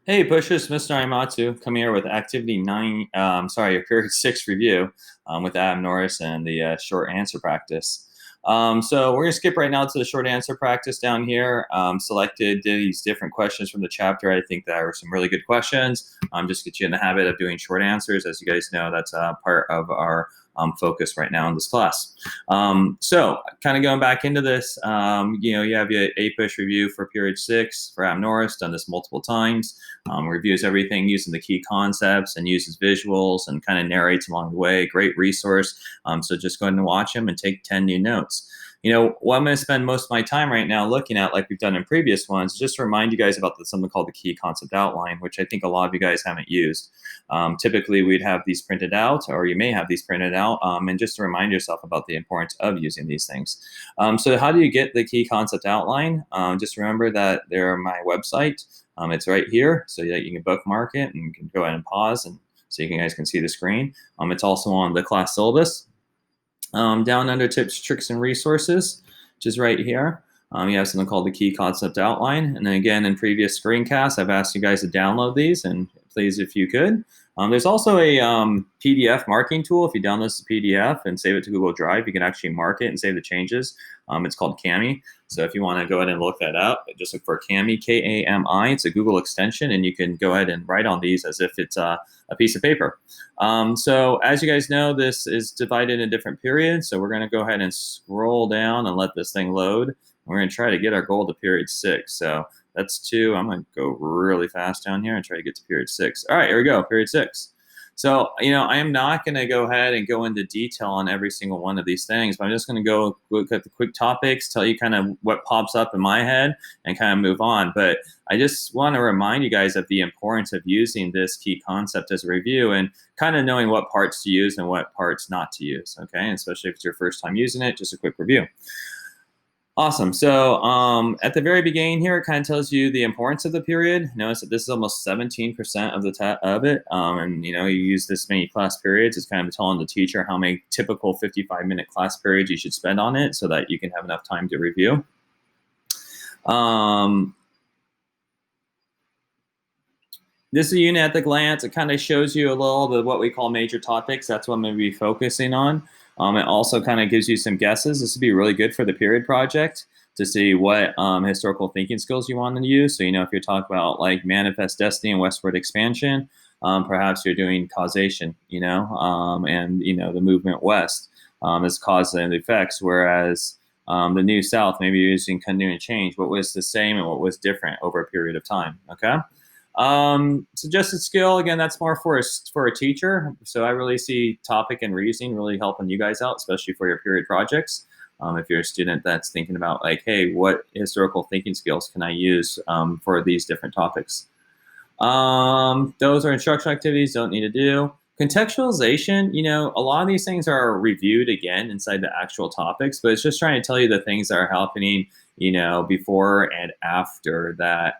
Hey, Pushers, Mr. Imatsu, coming here with Activity 9, Period 6 review with Adam Norris and the short answer practice. So we're going to skip right now to the short answer practice down here. Selected these different questions from the chapter. I think that were some really good questions. Just get you in the habit of doing short answers. As you guys know, that's part of our focus right now in this class. So kind of going back into this, you have your APUSH review for period 6 for Adam Norris, done this multiple times. Reviews everything using the key concepts and uses visuals and kind of narrates along the way. Great resource. So just go ahead and watch them and take 10 new notes. What I'm going to spend most of my time right now looking at, like we've done in previous ones, just to remind you guys about something called the key concept outline, which I think a lot of you guys haven't used. Typically, we'd have these printed out, or you may have these printed out, and just to remind yourself about the importance of using these things. So how do you get the key concept outline? Just remember that they're on my website. It's right here, so that you can bookmark it and you can go ahead and pause, and so you guys can see the screen. It's also on the class syllabus. Down under tips, tricks, and resources, which is right here. You have something called the key concept outline. And then again, in previous screencasts, I've asked you guys to download these, and please, if you could. There's also a PDF marking tool. If you download this PDF and save it to Google Drive, you can actually mark it and save the changes. It's called Kami. So if you want to go ahead and look that up, just look for Kami, K-A-M-I. It's a Google extension, and you can go ahead and write on these as if it's a piece of paper. So as you guys know, this is divided in different periods. So we're going to go ahead and scroll down and let this thing load. We're going to try to get our goal to period 6. So that's 2. I'm going to go really fast down here and try to get to period 6. All right, here we go, period 6. So, I am not going to go ahead and go into detail on every single one of these things, but I'm just going to go look at the quick topics, tell you kind of what pops up in my head, and kind of move on. But I just want to remind you guys of the importance of using this key concept as a review and kind of knowing what parts to use and what parts not to use, okay? And especially if it's your first time using it, just a quick review. Awesome. So at the very beginning here, it kind of tells you the importance of the period. Notice that this is almost 17% of it. And you use this many class periods. It's kind of telling the teacher how many typical 55-minute class periods you should spend on it so that you can have enough time to review. This is a unit at the glance. It kind of shows you a little bit of what we call major topics. That's what I'm going to be focusing on. It also kind of gives you some guesses. This would be really good for the period project to see what historical thinking skills you want to use. So, if you're talking about like manifest destiny and westward expansion, perhaps you're doing causation, and, the movement west is cause and effects, whereas the new south, maybe you're using continuing change. What was the same and what was different over a period of time, okay? Suggested skill, again, that's more for a teacher. So I really see topic and reasoning really helping you guys out, especially for your period projects. If you're a student that's thinking about like, hey, what historical thinking skills can I use for these different topics? Those are instructional activities, don't need to do. Contextualization, a lot of these things are reviewed again inside the actual topics, but it's just trying to tell you the things that are happening, before and after that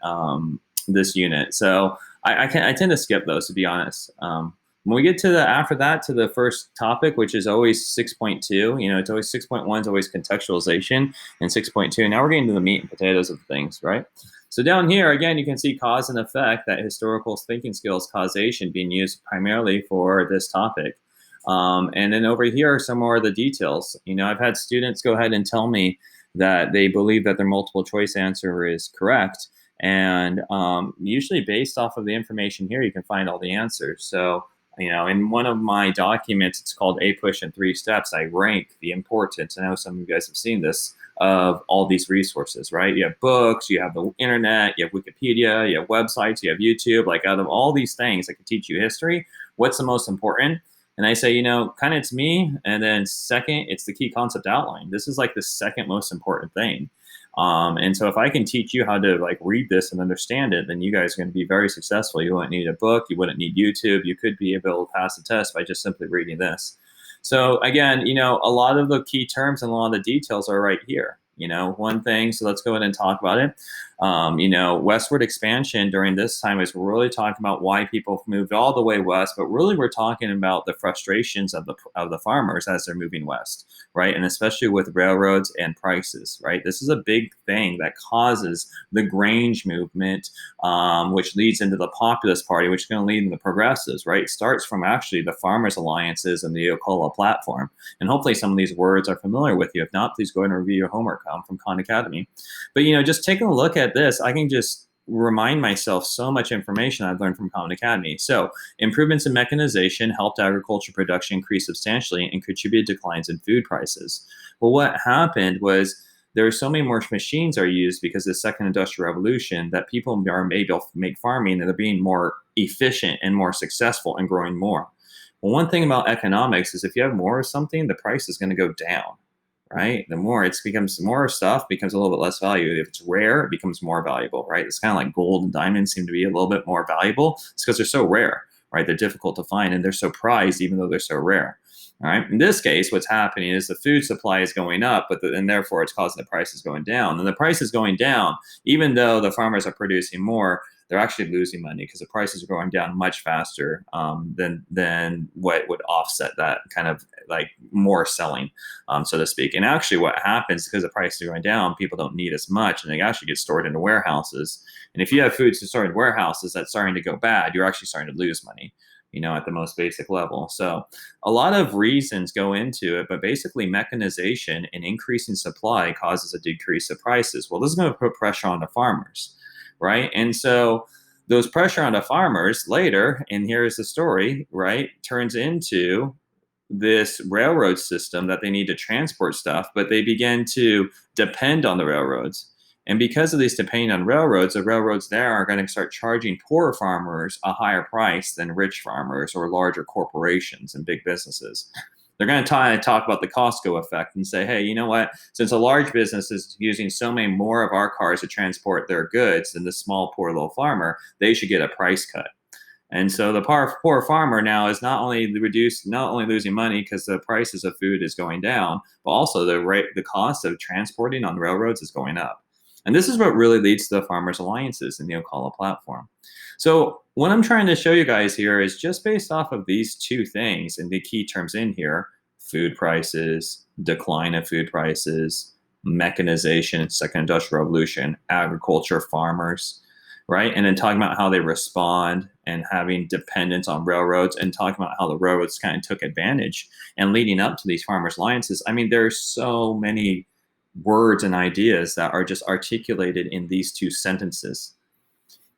this unit. So I tend to skip those, to be honest. When we get to after that to the first topic, which is always 6.2, it's always 6.1 is always contextualization, and 6.2. Now we're getting to the meat and potatoes of things, right? So down here, again, you can see cause and effect, that historical thinking skills causation being used primarily for this topic. And then over here are some more of the details. I've had students go ahead and tell me that they believe that their multiple choice answer is correct. And usually based off of the information here, you can find all the answers. So, in one of my documents, it's called APUSH in 3 steps. I rank the importance, I know some of you guys have seen this, of all these resources, right? You have books, you have the internet, you have Wikipedia, you have websites, you have YouTube. Like out of all these things that can teach you history, what's the most important? And I say, kind of it's me. And then second, it's the key concept outline. This is like the second most important thing. And so if I can teach you how to like read this and understand it, then you guys are going to be very successful. You wouldn't need a book. You wouldn't need YouTube. You could be able to pass the test by just simply reading this. So again, a lot of the key terms and a lot of the details are right here. One thing, so let's go ahead and talk about it. Westward expansion during this time is really talking about why people moved all the way west, but really we're talking about the frustrations of the farmers as they're moving west, right? And especially with railroads and prices, right? This is a big thing that causes the Grange movement, which leads into the Populist Party, which is going to lead into the Progressives, right? It starts from actually the Farmers Alliances and the Ocala platform. And hopefully some of these words are familiar with you. If not, please go ahead and review your homework from Khan Academy. But, just taking a look at this, I can just remind myself so much information I've learned from Common Academy. So improvements in mechanization helped agriculture production increase substantially and contributed to declines in food prices. Well, what happened was there are so many more machines are used because of the second industrial revolution that people are able to make farming and they're being more efficient and more successful and growing more. Well, one thing about economics is if you have more of something, the price is going to go down, right? The more it becomes more stuff becomes a little bit less value. If it's rare, it becomes more valuable, right? It's kind of like gold and diamonds seem to be a little bit more valuable. It's because they're so rare, right? They're difficult to find and they're so prized even though they're so rare. All right. In this case, what's happening is the food supply is going up, and therefore it's causing the prices going down. And the price is going down, even though the farmers are producing more, they're actually losing money because the prices are going down much faster than what would offset that kind of like more selling, so to speak. And actually, what happens because the prices are going down, people don't need as much, and they actually get stored into warehouses. And if you have foods stored in warehouses that's starting to go bad, you're actually starting to lose money, at the most basic level. So a lot of reasons go into it, but basically mechanization and increasing supply causes a decrease of prices. Well, this is going to put pressure on the farmers, right? And so those pressure on the farmers later, and here's the story, right, turns into this railroad system that they need to transport stuff, but they begin to depend on the railroads. And because of these depending on railroads, the railroads there are going to start charging poorer farmers a higher price than rich farmers or larger corporations and big businesses. They're going to talk about the Costco effect and say, hey, you know what? Since a large business is using so many more of our cars to transport their goods than the small, poor little farmer, they should get a price cut. And so the poor farmer now is not only losing money because the prices of food is going down, but also the cost of transporting on railroads is going up. And this is what really leads to the Farmers Alliances and the Ocala platform. So what I'm trying to show you guys here is just based off of these two things and the key terms in here: food prices, decline of food prices, mechanization, second industrial revolution, agriculture, farmers, right? And then talking about how they respond and having dependence on railroads and talking about how the railroads kind of took advantage and leading up to these Farmers Alliances. I mean, there's so many words and ideas that are just articulated in these two sentences.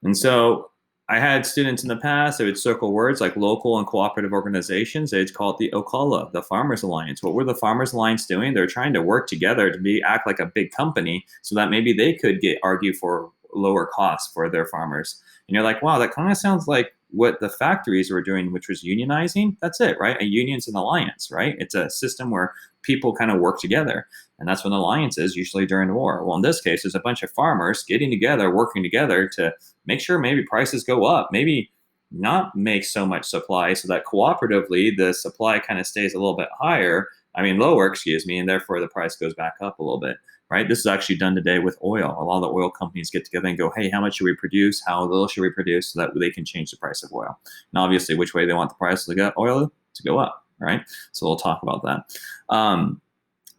And so I had students in the past, they would circle words like local and cooperative organizations. They'd call it the Ocala, the Farmers Alliance. What were the Farmers Alliance doing? They're trying to work together to act like a big company so that maybe they could argue for lower costs for their farmers. And you're like, wow, that kind of sounds like what the factories were doing, which was unionizing. That's it, right? A union's an alliance, right? It's a system where people kind of work together. And that's what an alliance is usually during war. Well, in this case, there's a bunch of farmers getting together, working together to make sure maybe prices go up, maybe not make so much supply so that cooperatively the supply kind of stays a little bit lower, and therefore the price goes back up a little bit, right? This is actually done today with oil. A lot of the oil companies get together and go, hey, how much should we produce? How little should we produce so that they can change the price of oil? And obviously which way they want the price of oil to go up, right? So we'll talk about that.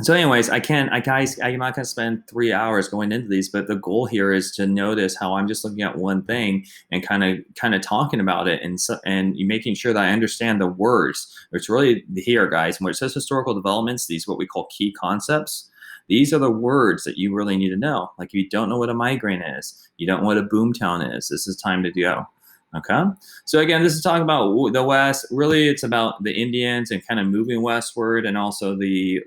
So anyways, I'm not going to spend 3 hours going into these, but the goal here is to notice how I'm just looking at one thing and kind of talking about it and making sure that I understand the words. It's really here, guys. When it says historical developments, these are what we call key concepts. These are the words that you really need to know. Like if you don't know what a migraine is, you don't know what a boomtown is, this is time to go. Okay. So again, this is talking about the West. Really, it's about the Indians and kind of moving westward, and also the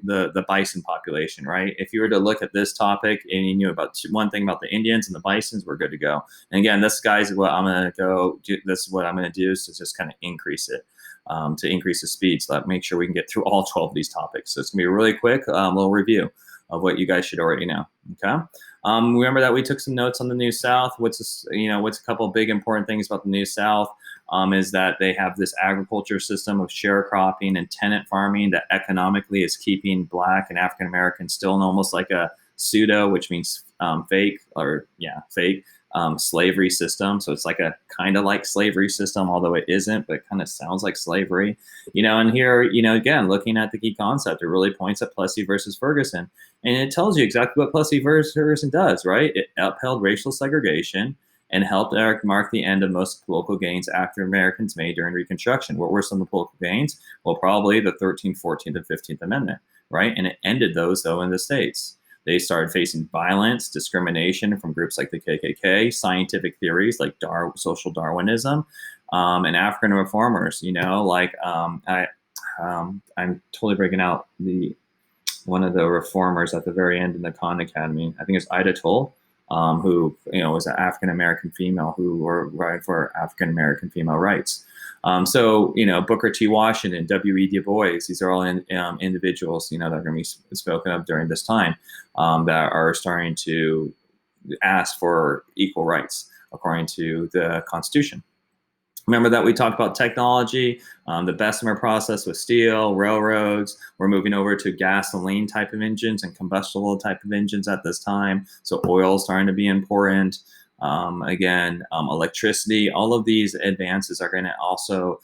bison population, right? If you were to look at this topic and you knew about one thing about the Indians and the bisons, we're good to go. And again, this is what I'm going to go do. This is what I'm going to do is to just kind of increase it, to increase the speed, so that make sure we can get through all 12 of these topics. So it's going to be a really quick little review of what you guys should already know. Okay. Remember that we took some notes on the New South. What's a couple of big important things about the New South is that they have this agriculture system of sharecropping and tenant farming that economically is keeping Black and African Americans still in almost like a pseudo, which means fake, or fake slavery system. So it's like a kind of like slavery system, although it isn't, but it kind of sounds like slavery. And here, again, looking at the key concept, it really points at Plessy versus Ferguson. And it tells you exactly what Plessy versus Ferguson does, right? It upheld racial segregation and helped mark the end of most political gains African Americans made during Reconstruction. What were some of the political gains? Well, probably the 13th, 14th, and 15th Amendment, right? And it ended those, though, in the states. They started facing violence, discrimination from groups like the KKK, scientific theories like social Darwinism, and African reformers. I'm totally breaking out one of the reformers at the very end in the Khan Academy. I think it's Ida Toll, who was an African American female who were right for African American female rights. Booker T. Washington, W.E. Du Bois, these are all individuals, that are going to be spoken of during this time, that are starting to ask for equal rights according to the Constitution. Remember that we talked about technology, the Bessemer process with steel, railroads. We're moving over to gasoline type of engines and combustible type of engines at this time. So oil is starting to be important. Electricity, all of these advances are going to also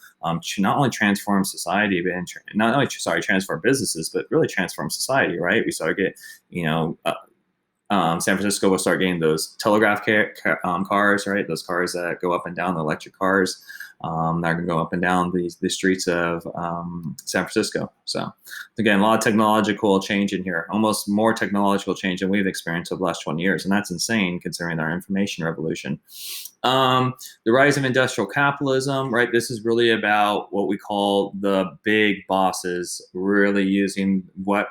not only transform society, but transform businesses, but really transform society, right? We start to get, San Francisco will start getting those telegraph cars, right? Those cars that go up and down, the electric cars that are going to go up and down the streets of San Francisco. So again, a lot of technological change in here, almost more technological change than we've experienced over the last 20 years. And that's insane considering our information revolution. The rise of industrial capitalism, right? This is really about what we call the big bosses really using what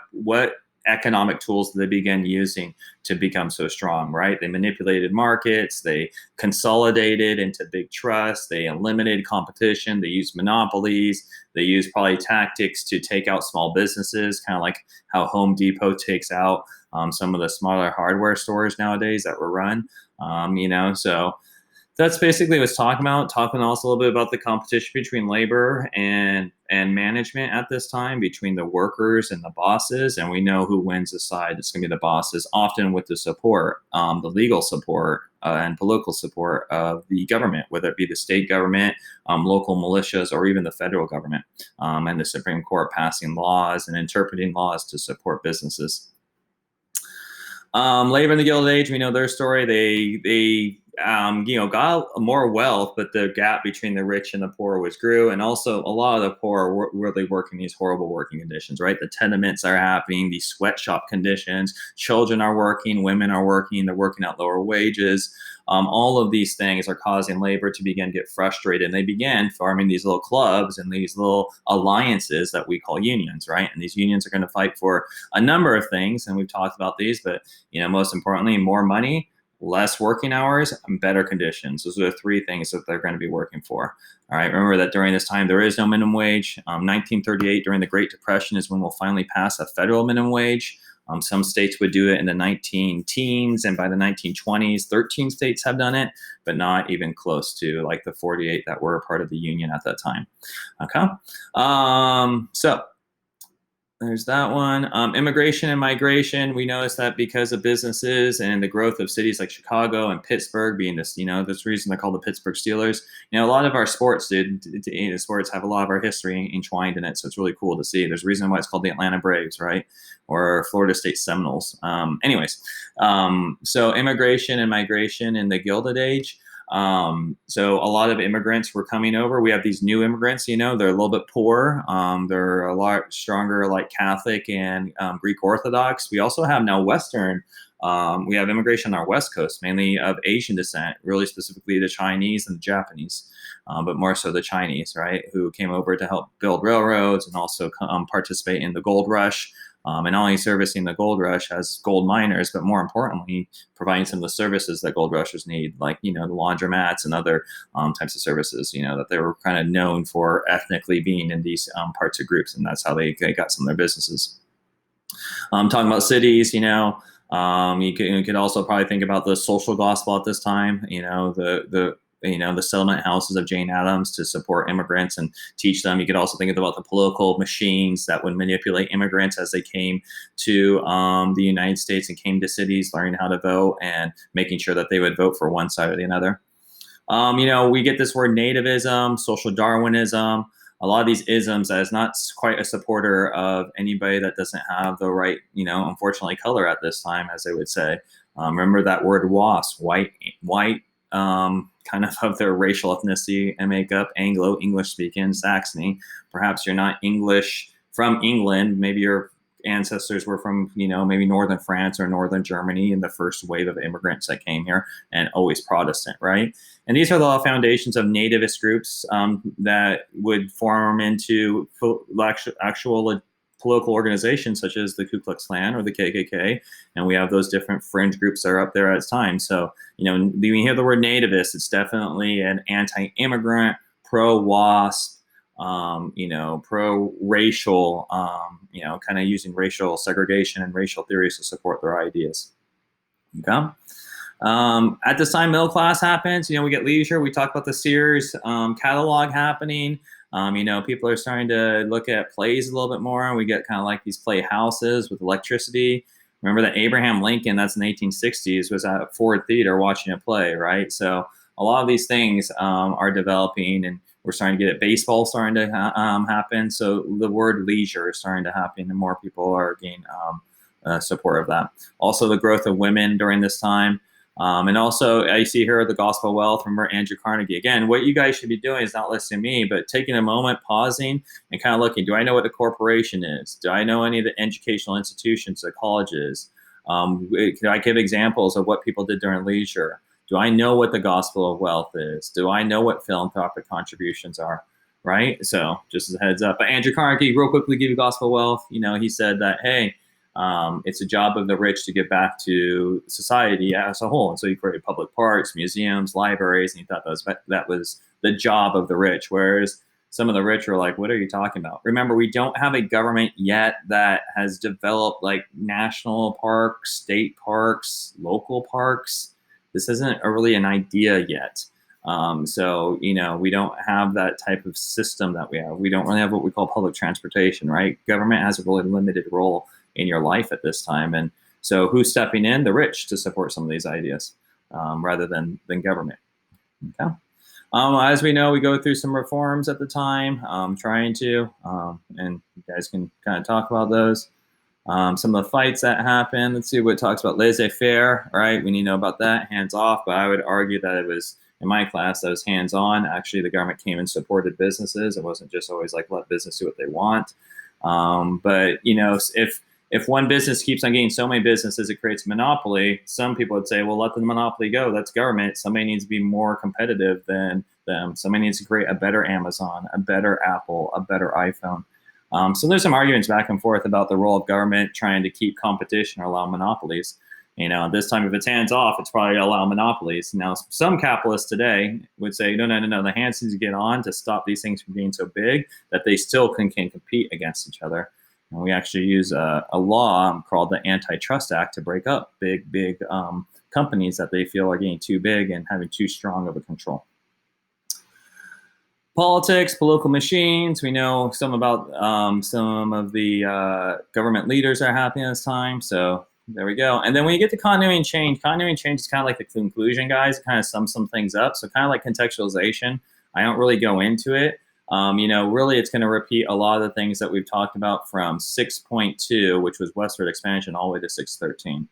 economic tools that they began using to become so strong, right? They manipulated markets, they consolidated into big trusts, they eliminated competition, they used monopolies, they used probably tactics to take out small businesses, kind of like how Home Depot takes out some of the smaller hardware stores nowadays that were run, so that's basically what it's talking also a little bit about the competition between labor and management at this time, between the workers and the bosses. And we know who wins the side. It's going to be the bosses, often with the support, the legal support and political support of the government, whether it be the state government, local militias, or even the federal government, and the Supreme Court passing laws and interpreting laws to support businesses. Labor in the Gilded Age, we know their story. They got more wealth, but the gap between the rich and the poor grew. And also a lot of the poor were really working these horrible working conditions, right? The tenements are happening, these sweatshop conditions, children are working, women are working, they're working at lower wages. All of these things are causing labor to begin to get frustrated. And they began forming these little clubs and these little alliances that we call unions, right? And these unions are going to fight for a number of things. And we've talked about these, but most importantly, more money, less working hours, and better conditions. Those are the three things that they're going to be working for. All right. Remember that during this time, there is no minimum wage. 1938, during the Great Depression, is when we'll finally pass a federal minimum wage. Some states would do it in the 19-teens, and by the 1920s, 13 states have done it, but not even close to like the 48 that were a part of the union at that time. Okay. So there's that one. Immigration and migration. We noticed that because of businesses and the growth of cities like Chicago and Pittsburgh being this, this reason they're called the Pittsburgh Steelers. A lot of our sports sports have a lot of our history entwined in it. So it's really cool to see. There's a reason why it's called the Atlanta Braves, right? Or Florida State Seminoles. So immigration and migration in the Gilded Age. So a lot of immigrants were coming over. We have these new immigrants, they're a little bit poor. They're a lot stronger, like Catholic and Greek Orthodox. We also have now Western. We have immigration on our West Coast, mainly of Asian descent, really specifically the Chinese and the Japanese, but more so the Chinese, right, who came over to help build railroads and also participate in the gold rush. And not only servicing the gold rush as gold miners, but more importantly, providing some of the services that gold rushers need, like, the laundromats and other types of services, that they were kind of known for ethnically being in these parts of groups. And that's how they got some of their businesses. Talking about cities, you could also probably think about the social gospel at this time, the the settlement houses of Jane Addams to support immigrants and teach them. You could also think about the political machines that would manipulate immigrants as they came to the United States and came to cities, learning how to vote and making sure that they would vote for one side or the other. We get this word nativism, social Darwinism, a lot of these isms as not quite a supporter of anybody that doesn't have the right, unfortunately, color at this time, as they would say. Remember that word WASP, white, kind of their racial ethnicity and makeup, Anglo, English speaking, Saxony. Perhaps you're not English from England. Maybe your ancestors were from, maybe northern France or northern Germany in the first wave of immigrants that came here, and always Protestant, right? And these are the foundations of nativist groups that would form into actual political organizations such as the Ku Klux Klan or the KKK. And we have those different fringe groups that are up there at time. So, when you hear the word nativist, it's definitely an anti-immigrant, pro-WASP, pro-racial, kind of using racial segregation and racial theories to support their ideas. Okay. At this time, middle class happens. We get leisure. We talk about the Sears catalog happening. People are starting to look at plays a little bit more, and we get kind of like these playhouses with electricity. Remember that Abraham Lincoln, that's in the 1860s, was at Ford Theater watching a play, right? So a lot of these things are developing, and we're starting to get it. Baseball starting to happen. So the word leisure is starting to happen, and more people are getting support of that. Also, the growth of women during this time. And also, I see here the gospel of wealth. Remember Andrew Carnegie. Again, what you guys should be doing is not listening to me, but taking a moment, pausing, and kind of looking. Do I know what a corporation is? Do I know any of the educational institutions, the colleges? Can I give examples of what people did during leisure? Do I know what the gospel of wealth is? Do I know what philanthropic contributions are? Right? So just as a heads up. But Andrew Carnegie, real quickly, give you gospel of wealth. He said that, hey, it's a job of the rich to give back to society as a whole. And so he created public parks, museums, libraries, and he thought that was the job of the rich. Whereas some of the rich are like, what are you talking about? Remember, we don't have a government yet that has developed like national parks, state parks, local parks. This isn't really an idea yet. So, we don't have that type of system that we have. We don't really have what we call public transportation, right? Government has a really limited role in your life at this time. And so who's stepping in? The rich to support some of these ideas rather than government. Okay. As we know, we go through some reforms at the time, trying to, and you guys can kind of talk about those. Some of the fights that happen. Let's see what it talks about. Laissez-faire, right? We need to know about that. Hands off, but I would argue that it was, in my class, that was hands on. Actually, the government came and supported businesses. It wasn't just always like let business do what they want. But if one business keeps on getting so many businesses, it creates a monopoly. Some people would say, well, let the monopoly go. That's government. Somebody needs to be more competitive than them. Somebody needs to create a better Amazon, a better Apple, a better iPhone. So there's some arguments back and forth about the role of government trying to keep competition or allow monopolies. This time, if it's hands off, it's probably allow monopolies. Now, some capitalists today would say, no, the hands need to get on to stop these things from being so big that they still can compete against each other. And we actually use a law called the Antitrust Act to break up big companies that they feel are getting too big and having too strong of a control. Politics, political machines. We know some about some of the government leaders that are happening at this time. So there we go. And then when you get to continuity and change is kind of like the conclusion, guys. It kind of sums some things up. So kind of like contextualization. I don't really go into it. Really it's going to repeat a lot of the things that we've talked about from 6.2, which was westward expansion, all the way to 6.13.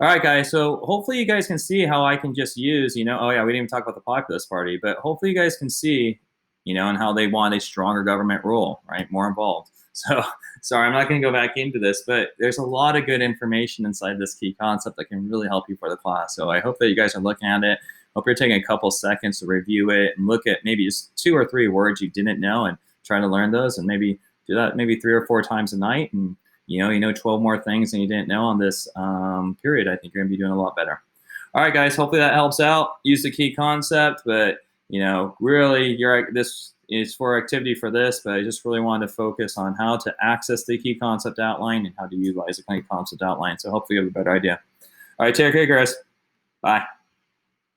All right, guys. So hopefully you guys can see how I can just use, oh yeah, we didn't even talk about the Populist Party, but hopefully you guys can see, and how they want a stronger government role, right? More involved. So sorry, I'm not going to go back into this, but there's a lot of good information inside this key concept that can really help you for the class. So I hope that you guys are looking at it. Hope you're taking a couple seconds to review it and look at maybe just 2 or 3 words you didn't know and try to learn those, and maybe do that maybe 3 or 4 times a night. And, 12 more things than you didn't know on this period. I think you're going to be doing a lot better. All right, guys, hopefully that helps out. Use the key concept, but, really this is for activity for this, but I just really wanted to focus on how to access the key concept outline and how to utilize the key concept outline. So hopefully you have a better idea. All right, take care, guys. Bye.